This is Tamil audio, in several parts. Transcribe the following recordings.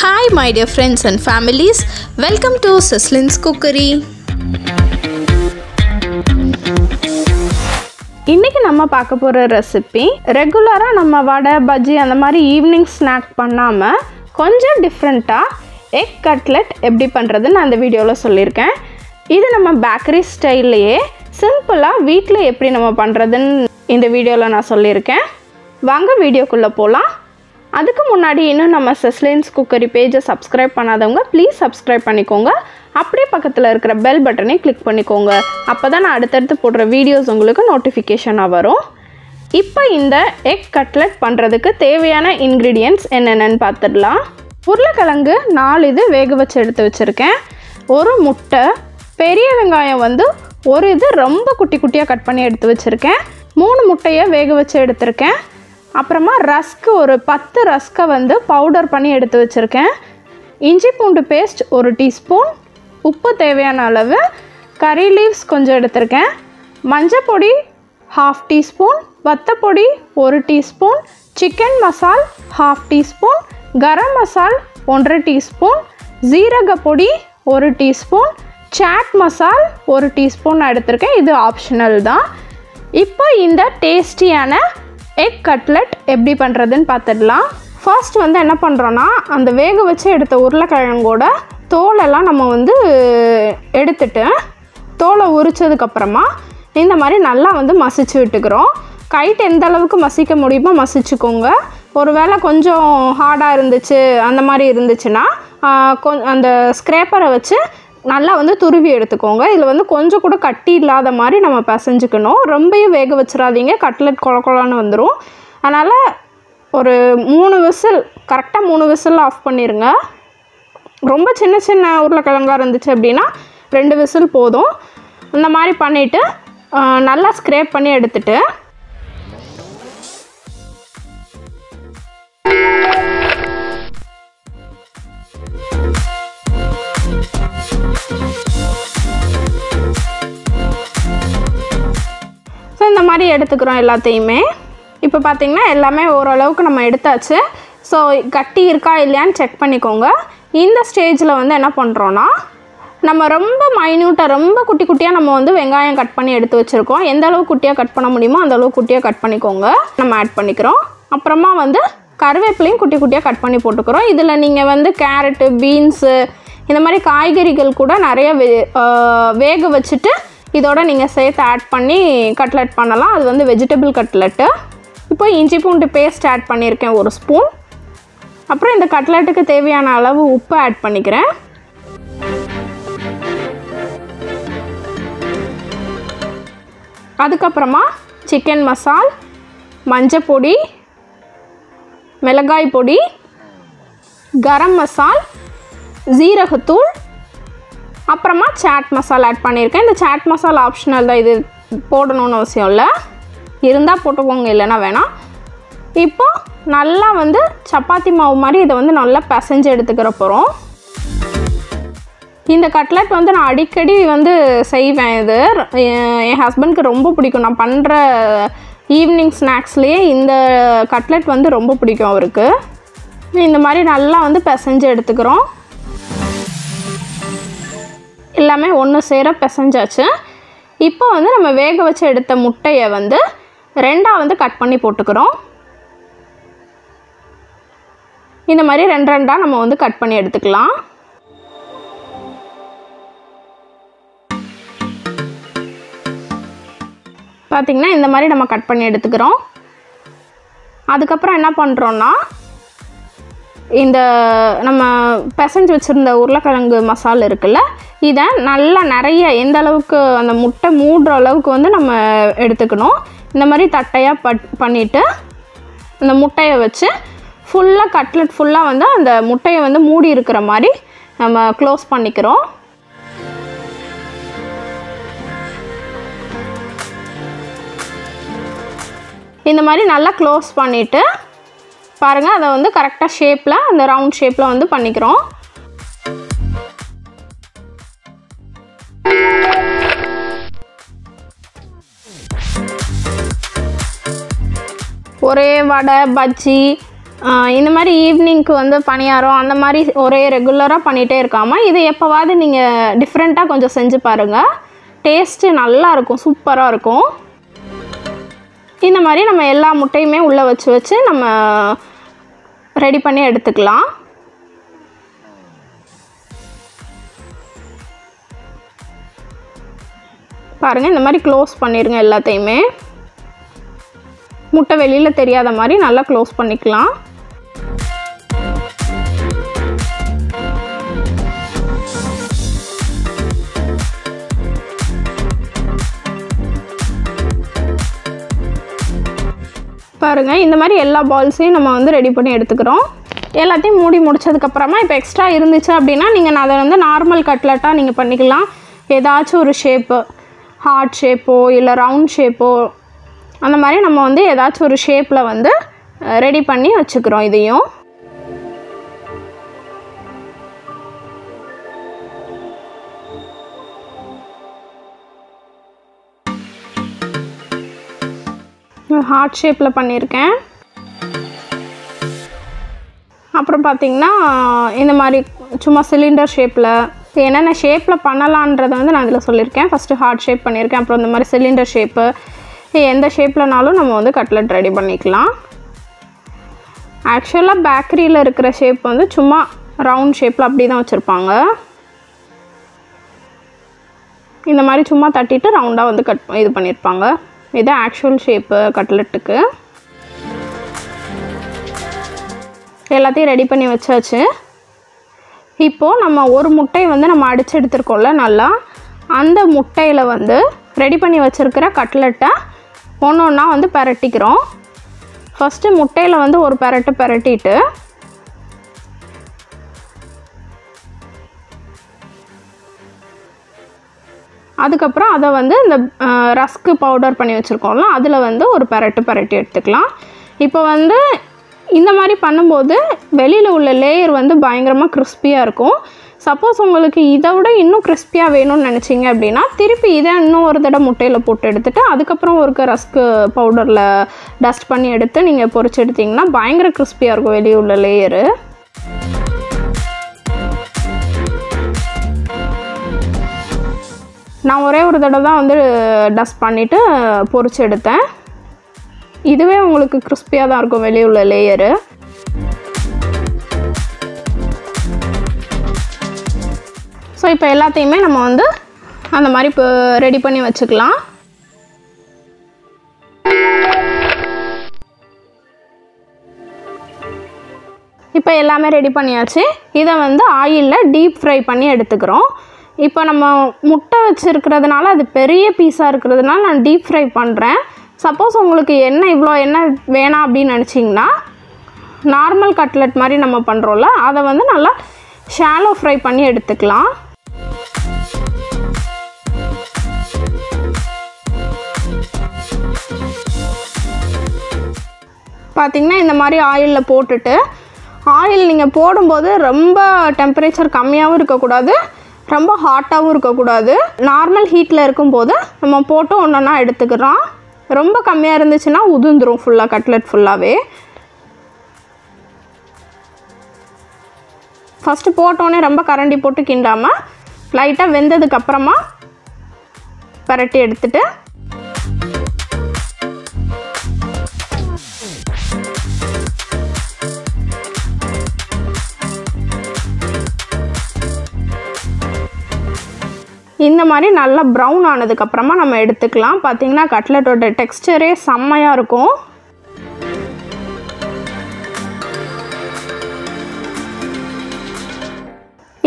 Hi my dear friends and families, welcome to Sislin's Cookery. இன்னைக்கு நம்ம பார்க்க போற ரெசிபி ரெகுலரா நம்ம வடை பஜ்ஜி அந்த மாதிரி ஈவினிங் ஸ்நாக் பண்ணாம கொஞ்சம் டிஃபரண்டா எக் கட்லெட் எப்படி பண்றதுன்னு நான் இந்த வீடியோல சொல்லிருக்கேன். இது நம்ம பேக்கரி ஸ்டைல்லயே சிம்பிளா வீட்ல எப்படி நம்ம பண்றதுன்னு இந்த வீடியோல நான் சொல்லிருக்கேன். வாங்க வீடியோக்குள்ள போலாம். அதுக்கு முன்னாடி இன்னும் நம்ம Sislin's Cookery பேஜை சப்ஸ்கிரைப் பண்ணாதவங்க ப்ளீஸ் சப்ஸ்கிரைப் பண்ணிக்கோங்க. அப்படியே பக்கத்தில் இருக்கிற பெல் பட்டனை கிளிக் பண்ணிக்கோங்க. அப்போ தான் நான் அடுத்தடுத்து போடுற வீடியோஸ் உங்களுக்கு நோட்டிஃபிகேஷனாக வரும். இப்போ இந்த எக் கட்லெட் பண்ணுறதுக்கு தேவையான இன்க்ரீடியன்ட்ஸ் என்னென்னு பார்த்துடலாம். உருளைக்கிழங்கு 4 இது வேக வச்சு எடுத்து வச்சுருக்கேன். ஒரு முட்டை, பெரிய வெங்காயம் ஒரு இது ரொம்ப குட்டி குட்டியாக கட் பண்ணி எடுத்து வச்சுருக்கேன். 3 முட்டையை வேக வச்சு எடுத்திருக்கேன். அப்புறமா ரஸ்க்கு ஒரு 10 ரஸ்க்கை பவுடர் பண்ணி எடுத்து வச்சுருக்கேன். இஞ்சி பூண்டு பேஸ்ட் 1 டீஸ்பூன், உப்பு தேவையான அளவு, கறி லீவ்ஸ் கொஞ்சம் எடுத்திருக்கேன், மஞ்சள் பொடி 1/2 டீஸ்பூன், வத்தப்பொடி 1 டீஸ்பூன், சிக்கன் மசால் 1/2 டீஸ்பூன், கரம் மசால் 1/2 டீஸ்பூன், ஜீரக பொடி 1 டீஸ்பூன், சாட் மசால் 1 டீஸ்பூன் நான் எடுத்திருக்கேன். இது ஆப்ஷனல் தான். இப்போ இந்த டேஸ்டியான எக் கட்லெட் எப்படி பண்ணுறதுன்னு பார்த்துடலாம். ஃபர்ஸ்ட் என்ன பண்ணுறோன்னா, அந்த வேக வச்சு எடுத்த உருளைக்கிழங்கோட தோலெல்லாம் நம்ம எடுத்துட்டு தோலை உரிச்சதுக்கப்புறமா இந்த மாதிரி நல்லா மசிச்சு விட்டுக்கிறோம். கைட்டு எந்த அளவுக்கு மசிக்க முடியுமோ மசிச்சுக்கோங்க. ஒருவேளை கொஞ்சம் ஹார்டாக இருந்துச்சு அந்த மாதிரி இருந்துச்சுன்னா அந்த ஸ்க்ரேப்பரை வச்சு நல்லா துருவி எடுத்துக்கோங்க. இதில் கொஞ்சம் கூட கட்டி இல்லாத மாதிரி நம்ம பிசைஞ்சுக்கணும். ரொம்பவும் வேக வச்சிடாதீங்க, கட்லெட் கொழன்னு வந்துடும். அதனால் ஒரு 3 விசில், கரெக்டாக 3 விசில் ஆஃப் பண்ணிடுங்க. ரொம்ப சின்ன சின்ன உருளைக்கிழங்கா இருந்துச்சு அப்படின்னா 2 விசில் போதும். இந்த மாதிரி பண்ணிவிட்டு நல்லா ஸ்க்ரேப் பண்ணி எடுத்துட்டு இந்த மாதிரி எடுத்துக்கிறோம் எல்லாத்தையுமே. இப்போ பார்த்திங்கன்னா எல்லாமே ஓரளவுக்கு நம்ம எடுத்தாச்சு. ஸோ கட்டி இருக்கா இல்லையான்னு செக் பண்ணிக்கோங்க. இந்த ஸ்டேஜில் என்ன பண்ணுறோன்னா, நம்ம ரொம்ப மைன்யூட்டாக ரொம்ப குட்டி குட்டியாக நம்ம வெங்காயம் கட் பண்ணி எடுத்து வச்சுருக்கோம். எந்த அளவு குட்டியாக கட் பண்ண முடியுமோ அந்த அளவு குட்டியாக கட் பண்ணிக்கோங்க. நம்ம ஆட் பண்ணிக்கிறோம். அப்புறமா கருவேப்பிலையும் குட்டி குட்டியாக கட் பண்ணி போட்டுக்கிறோம். இதில் நீங்கள் கேரட்டு, பீன்ஸு இந்த மாதிரி காய்கறிகள் கூட நிறைய வேக வச்சுட்டு இதோட நீங்கள் சேர்த்து ஆட் பண்ணி கட்லெட் பண்ணலாம். அது வெஜிடபிள் கட்லெட்டு. இப்போ இஞ்சி பூண்டு பேஸ்ட் ஆட் பண்ணியிருக்கேன் 1 ஸ்பூன். அப்புறம் இந்த கட்லெட்டுக்கு தேவையான அளவு உப்பு ஆட் பண்ணிக்கிறேன். அதுக்கப்புறமா சிக்கன் மசால், மஞ்சள் பொடி, மிளகாய் பொடி, கரம் மசால், ஜீரகத்தூள், அப்புறமா சாட் மசாலா ஆட் பண்ணியிருக்கேன். இந்த சாட் மசாலா ஆப்ஷனல் தான், இது போடணும்னு அவசியம் இல்லை. இருந்தால் போட்டுக்கோங்க, இல்லைன்னா வேணாம். இப்போ நல்லா சப்பாத்தி மாவு மாதிரி இதை நல்லா பிசைஞ்சு எடுத்துக்கிற போகிறோம். இந்த கட்லெட் நான் அடிக்கடி செய்வேன். இது என் ஹஸ்பண்டுக்கு ரொம்ப பிடிக்கும். நான் பண்ணுற ஈவினிங் ஸ்நாக்ஸ்லேயே இந்த கட்லெட் ரொம்ப பிடிக்கும் அவருக்கு. இந்த மாதிரி நல்லா பிசைஞ்சு எடுத்துக்கிறோம். எல்லாமே ஒன்று சேர பிசைஞ்சாச்சு. இப்போ நம்ம வேக வச்சு எடுத்த முட்டையை 2ஆக கட் பண்ணி போட்டுக்கிறோம். இந்த மாதிரி 2 நம்ம கட் பண்ணி எடுத்துக்கலாம். பார்த்திங்கன்னா இந்த மாதிரி நம்ம கட் பண்ணி எடுத்துக்கிறோம். அதுக்கப்புறம் என்ன பண்ணுறோன்னா, இந்த நம்ம பிசைஞ்சு வச்சுருந்த உருளைக்கிழங்கு மசாலா இருக்குல்ல, இதை நல்லா நிறைய எந்த அளவுக்கு அந்த முட்டை மூடுற அளவுக்கு நம்ம எடுத்துக்கணும். இந்த மாதிரி தட்டையாக பண்ணிவிட்டு அந்த முட்டையை வச்சு ஃபுல்லாக கட்லெட் ஃபுல்லாக அந்த முட்டையை மூடி இருக்கிற மாதிரி நம்ம க்ளோஸ் பண்ணிக்கிறோம். இந்த மாதிரி நல்லா க்ளோஸ் பண்ணிவிட்டு பாருங்கள், அதை கரெக்டாக ஷேப்பில், அந்த ரவுண்ட் ஷேப்பில் பண்ணிக்கிறோம். ஒரே வடை, பஜ்ஜி இந்த மாதிரி ஈவினிங்க்கு வந்து பணியாரம் அந்த மாதிரி ஒரே ரெகுலராக பண்ணிகிட்டே இருக்காமல் இதை எப்போவாவது நீங்கள் டிஃப்ரெண்ட்டாக கொஞ்சம் செஞ்சு பாருங்கள். டேஸ்ட்டு நல்லாயிருக்கும், சூப்பராக இருக்கும். இந்த மாதிரி நம்ம எல்லா முட்டையுமே உள்ளே வச்சு நம்ம ரெடி பண்ணி எடுத்துக்கலாம். பாருங்கள், இந்த மாதிரி க்ளோஸ் பண்ணிடுங்க எல்லாத்தையுமே. முட்டை வெளியில் தெரியாத மாதிரி நல்லா க்ளோஸ் பண்ணிக்கலாம். பாருங்கள், இந்த மாதிரி எல்லா பால்ஸையும் நம்ம வந்து ரெடி பண்ணி எடுத்துக்கிறோம். எல்லாத்தையும் மூடி முடிச்சதுக்கப்புறமா இப்போ எக்ஸ்ட்ரா இருந்துச்சு அப்படின்னா நீங்கள் அதை வந்து நார்மல் கட்லெட்டாக நீங்கள் பண்ணிக்கலாம். ஏதாச்சும் ஒரு ஷேப்பு, ஹார்ட் ஷேப்போ இல்லை ரவுண்ட் ஷேப்போ, அந்த மாதிரி நம்ம வந்து ஏதாச்சும் ஒரு ஷேப்பில் வந்து ரெடி பண்ணி வச்சுக்கிறோம். இதையும் ஹார்ட் ஷேப்பில் பண்ணியிருக்கேன். அப்புறம் பார்த்திங்கன்னா இந்த மாதிரி சும்மா சிலிண்டர் ஷேப்பில் என்னென்ன ஷேப்பில் பண்ணலான்றதை வந்து நான் இதில் சொல்லியிருக்கேன். ஃபஸ்ட்டு ஹார்ட் ஷேப் பண்ணியிருக்கேன். அப்புறம் இந்த மாதிரி சிலிண்டர் ஷேப்பு, எந்த ஷேப்லனாலும் நம்ம வந்து கட்லெட் ரெடி பண்ணிக்கலாம். ஆக்சுவலாக பேக்கரியில் இருக்கிற ஷேப் வந்து சும்மா ரவுண்ட் ஷேப்பில் அப்படி தான் வச்சுருப்பாங்க. இந்த மாதிரி சும்மா தட்டிட்டு ரவுண்டாக வந்து இது பண்ணியிருப்பாங்க. இது ஆக்சுவல் ஷேப்பு கட்லெட்டுக்கு. எல்லாத்தையும் ரெடி பண்ணி வச்சாச்சு. இப்போது நம்ம ஒரு முட்டை வந்து நம்ம அடித்து எடுத்துருக்கோம்ல நல்லா, அந்த முட்டையில் வந்து ரெடி பண்ணி வச்சுருக்கிற கட்லெட்டை ஒன்று ஒன்றா வந்து பரட்டிக்கிறோம். ஃபஸ்ட்டு முட்டையில் வந்து ஒரு பரட்டிட்டு அதுக்கப்புறம் அதை வந்து இந்த ரஸ்க்கு பவுடர் பண்ணி வச்சுருக்கோம்ல அதில் வந்து ஒரு பரட்டி எடுத்துக்கலாம். இப்போ வந்து இந்த மாதிரி பண்ணும்போது வெளியில் உள்ள லேயர் வந்து பயங்கரமாக கிறிஸ்பியாக இருக்கும். சப்போஸ் உங்களுக்கு இதை விட இன்னும் கிறிஸ்பியாக வேணும்னு நினச்சிங்க அப்படின்னா திருப்பி இதை இன்னும் ஒரு தடவை முட்டையில் போட்டு எடுத்துகிட்டு அதுக்கப்புறம் ஒரு ரஸ்க்கு பவுடரில் டஸ்ட் பண்ணி எடுத்து நீங்கள் பொரிச்சு எடுத்திங்கன்னா பயங்கர கிறிஸ்பியாக இருக்கும் வெளியே உள்ள லேயரு. நான் ஒரே ஒரு தடவை தான் வந்து டஸ்ட் பண்ணிவிட்டு பொரிச்சு எடுத்தேன். இதுவே உங்களுக்கு கிறிஸ்பியாக தான் இருக்கும் வெளியே உள்ள லேயரு. ஸோ இப்போ எல்லாத்தையுமே நம்ம வந்து அந்த மாதிரி இப்போ ரெடி பண்ணி வச்சுக்கலாம். இப்போ எல்லாமே ரெடி பண்ணியாச்சு. இதை வந்து ஆயிலில் டீப் ஃப்ரை பண்ணி எடுத்துக்கிறோம். இப்போ நம்ம முட்டை வச்சுருக்கிறதுனால அது பெரிய பீஸாக இருக்கிறதுனால நான் டீப் ஃப்ரை பண்ணுறேன். சப்போஸ் உங்களுக்கு இவ்வளோ எண்ணெய் வேணாம் அப்படின்னு நினச்சிங்கன்னா நார்மல் கட்லெட் மாதிரி நம்ம பண்ணுறோம்ல அதை வந்து நல்லா ஷாலோ ஃப்ரை பண்ணி எடுத்துக்கலாம். பார்த்திங்கன்னா இந்த மாதிரி ஆயிலில் போட்டுட்டு, ஆயில் நீங்கள் போடும்போது ரொம்ப டெம்பரேச்சர் கம்மியாகவும் இருக்கக்கூடாது, ரொம்ப ஹாட்டாகவும் இருக்கக்கூடாது. நார்மல் ஹீட்டில் இருக்கும்போது நம்ம போட்டு ஒன்றா எடுத்துக்கிறோம். ரொம்ப கம்மியாக இருந்துச்சுன்னா உதிர்ந்துடும் ஃபுல்லாக, கட்லெட் ஃபுல்லாகவே. ஃபஸ்ட்டு போட்டோன்னே ரொம்ப கரண்டி போட்டு கிண்டாமல் லைட்டாக வெந்ததுக்கப்புறமா பரட்டி எடுத்துட்டு இந்த மாதிரி நல்லா ப்ரௌன் ஆனதுக்கப்புறமா நம்ம எடுத்துக்கலாம். பார்த்திங்கன்னா கட்லெட்டோட டெக்ஸ்டரே செம்மையாக இருக்கும்.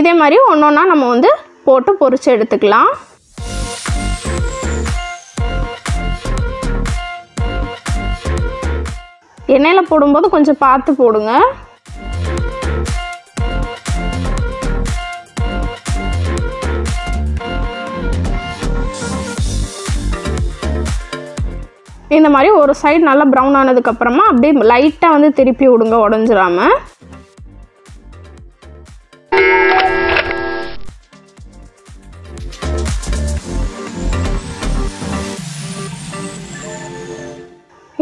இதே மாதிரி ஒன்று ஒன்றா நம்ம வந்து போட்டு பொரிச்சு எடுத்துக்கலாம். எண்ணெயில் போடும்போது கொஞ்சம் பார்த்து போடுங்க. இந்த மாதிரி ஒரு சைடு நல்லா ப்ரௌன் ஆனதுக்கப்புறமா அப்படியே லைட்டாக வந்து திருப்பி விடுங்க, உடஞ்சிராம.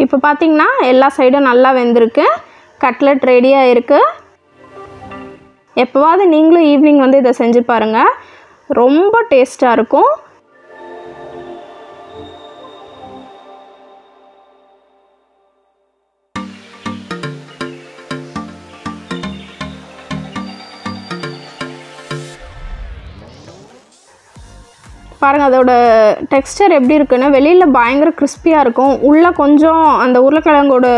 இப்போ பார்த்திங்கன்னா எல்லா சைடும் நல்லா வெந்திருக்கு. கட்லெட் ரெடியாக இருக்குது. எப்போவாவது நீங்களும் ஈவினிங் வந்து இதை செஞ்சு பாருங்கள், ரொம்ப டேஸ்ட்டாக இருக்கும். பாருங்கள் அதோட டெக்ஸ்டர் எப்படி இருக்குன்னு. வெளியில் பயங்கர கிறிஸ்பியாக இருக்கும், உள்ளே கொஞ்சம் அந்த உருளைக்கிழங்கோட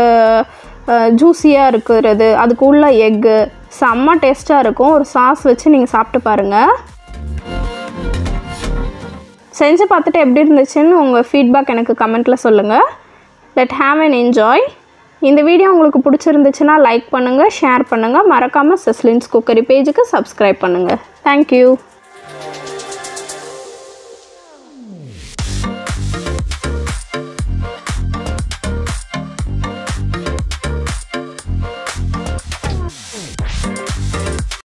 ஜூஸியாக இருக்கிறது, அதுக்கு உள்ள எக்கு செம்ம டேஸ்ட்டாக இருக்கும். ஒரு சாஸ் வச்சு நீங்கள் சாப்பிட்டு பாருங்கள். செஞ்சு பார்த்துட்டு எப்படி இருந்துச்சுன்னு உங்கள் ஃபீட்பேக் எனக்கு கமெண்ட்டில் சொல்லுங்கள். Let have an enjoy. இந்த வீடியோ உங்களுக்கு பிடிச்சிருந்துச்சுன்னா லைக் பண்ணுங்கள், ஷேர் பண்ணுங்கள். மறக்காமல் செஸ்லின்ஸ் குக்கரி பேஜுக்கு சப்ஸ்கிரைப் பண்ணுங்கள். தேங்க்யூ.